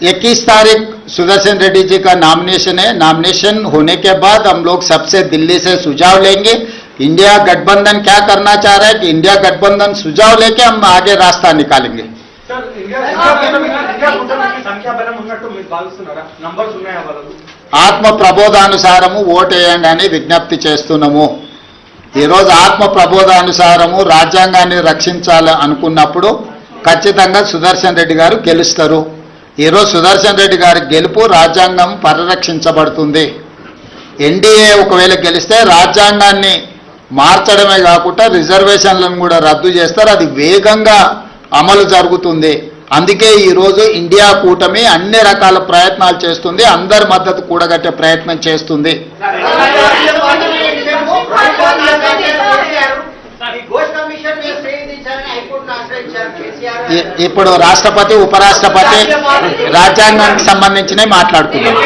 21 तारीख सुदर्शन रेड्डी जी का नामिनेशन है। नामिनेशन होने के बाद हम लोग सबसे दिल्ली से सुझाव लेंगे। इंडिया गठबंधन क्या करना चाह रहा है कि इंडिया गठबंधन सुझाव लेके हम आगे रास्ता निकालेंगे। ఆత్మ ప్రబోధానుసారము ఓటేయండి అని విజ్ఞప్తి చేస్తున్నాము। ఈరోజు ఆత్మ ప్రబోధానుసారము రాజ్యాంగాన్ని రక్షించాలి అనుకున్నప్పుడు ఖచ్చితంగా సుదర్శన్ రెడ్డి గారు గెలుస్తారు। ఈరోజు సుదర్శన్ రెడ్డి గారి గెలుపు రాజ్యాంగం పరిరక్షించబడుతుంది। ఎన్డీఏ ఒకవేళ గెలిస్తే రాజ్యాంగాన్ని మార్చడమే కాకుండా రిజర్వేషన్లను కూడా రద్దు చేస్తారు। అది వేగంగా అమలు జరుగుతుంది। అందుకే ఈరోజు ఇండియా కూటమి అన్ని రకాల ప్రయత్నాలు చేస్తుంది, అందరి మద్దతు కూడగట్టే ప్రయత్నం చేస్తుంది। ఇప్పుడు రాష్ట్రపతి ఉపరాష్ట్రపతి రాజ్యాంగానికి సంబంధించినవి మాట్లాడుతున్నారు।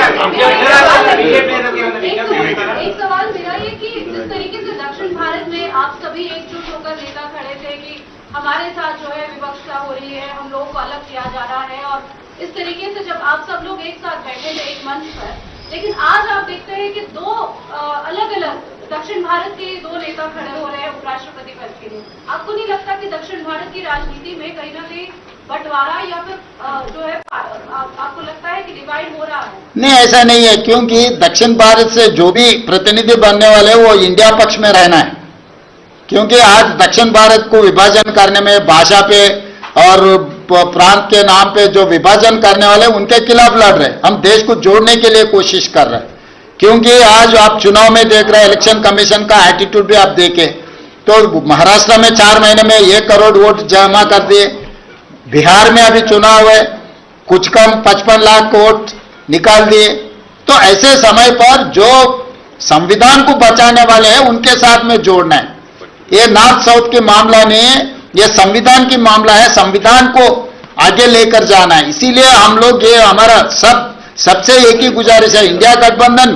हमारे साथ जो है विवक्षता हो रही है, हम लोगों को अलग किया जा रहा है, और इस तरीके से जब आप सब लोग एक साथ बैठे थे एक मंच पर, लेकिन आज आप देखते हैं कि दो अलग अलग दक्षिण भारत के दो नेता खड़े हो रहे हैं उपराष्ट्रपति पद के लिए। आपको नहीं लगता कि दक्षिण भारत की राजनीति में कहीं ना कहीं बंटवारा या फिर जो है आपको लगता है कि डिवाइड हो रहा है? नहीं, ऐसा नहीं है, क्योंकि दक्षिण भारत से जो भी प्रतिनिधि बनने वाले वो इंडिया पक्ष में रहना है। क्योंकि आज दक्षिण भारत को विभाजन करने में भाषा पे और प्रांत के नाम पे जो विभाजन करने वाले उनके खिलाफ लड़ रहे हैं। हम देश को जोड़ने के लिए कोशिश कर रहे हैं। क्योंकि आज आप चुनाव में देख रहे हैं, इलेक्शन कमीशन का एटीट्यूड भी आप देखें तो महाराष्ट्र में 4 महीने में 1 करोड़ वोट जमा कर दिए। बिहार में अभी चुनाव है, कुछ कम 55 लाख वोट निकाल दिए। तो ऐसे समय पर जो संविधान को बचाने वाले हैं उनके साथ में जोड़ना है। ये नॉर्थ साउथ के मामला नहीं है, ये संविधान की मामला है। संविधान को आगे लेकर जाना है। इसीलिए हम लोग ये हमारा सबसे एक ही गुजारिश है, इंडिया गठबंधन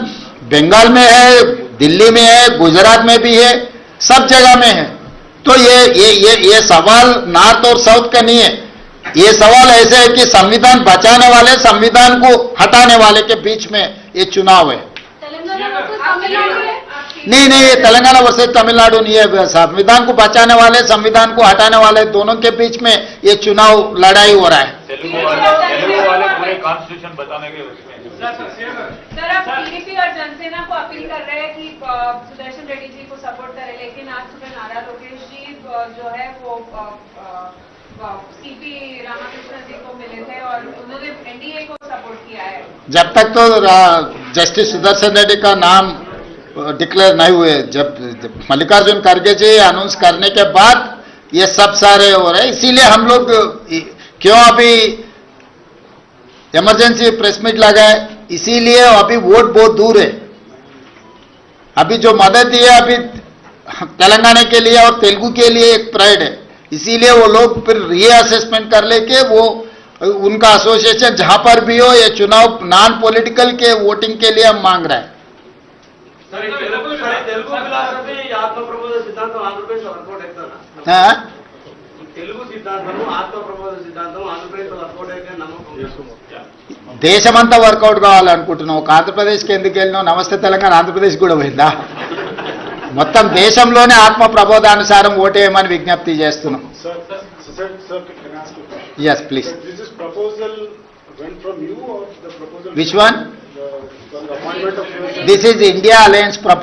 बंगाल में है, दिल्ली में है, गुजरात में भी है, सब जगह में है। तो ये सवाल नॉर्थ और साउथ का नहीं है। ये सवाल ऐसे है कि संविधान बचाने वाले, संविधान को हटाने वाले के बीच में ये चुनाव है। नहीं, ये तेलंगाना वर्सेस तमिलनाडु नहीं है। संविधान को बचाने वाले, संविधान को हटाने वाले दोनों के बीच में ये चुनाव लड़ाई हो रहा है। पूरे कॉन्स्टिट्यूशन बताने के सर, आप टीडीपी और जनसेना को अपील कर रहे हैं कि सुदर्शन रेड्डी जी को सपोर्ट करें, लेकिन आज सुबह नारा लोकेश जी जो है वो सीपी रामाकृष्णन जी को मिले थे और उन्होंने एनडीए को सपोर्ट किया है। जब तक तो जस्टिस सुदर्शन रेड्डी का नाम डिक्लेयर नहीं हुए, जब मल्लिकार्जुन खड़गे जी अनाउंस करने के बाद ये सब सारे हो रहे हैं। इसीलिए हम लोग क्यों अभी इमरजेंसी प्रेस मीट लगाए, इसीलिए अभी वोट बहुत दूर है। अभी जो मदद दी है अभी तेलंगाना के लिए और तेलुगु के लिए एक प्राइड है। इसीलिए वो लोग फिर रीअसेसमेंट कर लेके वो उनका एसोसिएशन जहां पर भी हो, ये चुनाव नॉन पॉलिटिकल के वोटिंग के लिए हम मांग रहे हैं। దేశమంతా వర్కౌట్ కావాలనుకుంటున్నావు, ఒక ఆంధ్రప్రదేశ్కి ఎందుకు వెళ్ళినావు? నమస్తే తెలంగాణ ఆంధ్రప్రదేశ్ కూడా పోయిందా? మొత్తం దేశంలోనే ఆత్మ ప్రబోధానుసారం ఓటేయమని విజ్ఞప్తి చేస్తున్నాం। yes please. So this proposal went from you or the proposal? Which one? The appointment of this is India Alliance proposal.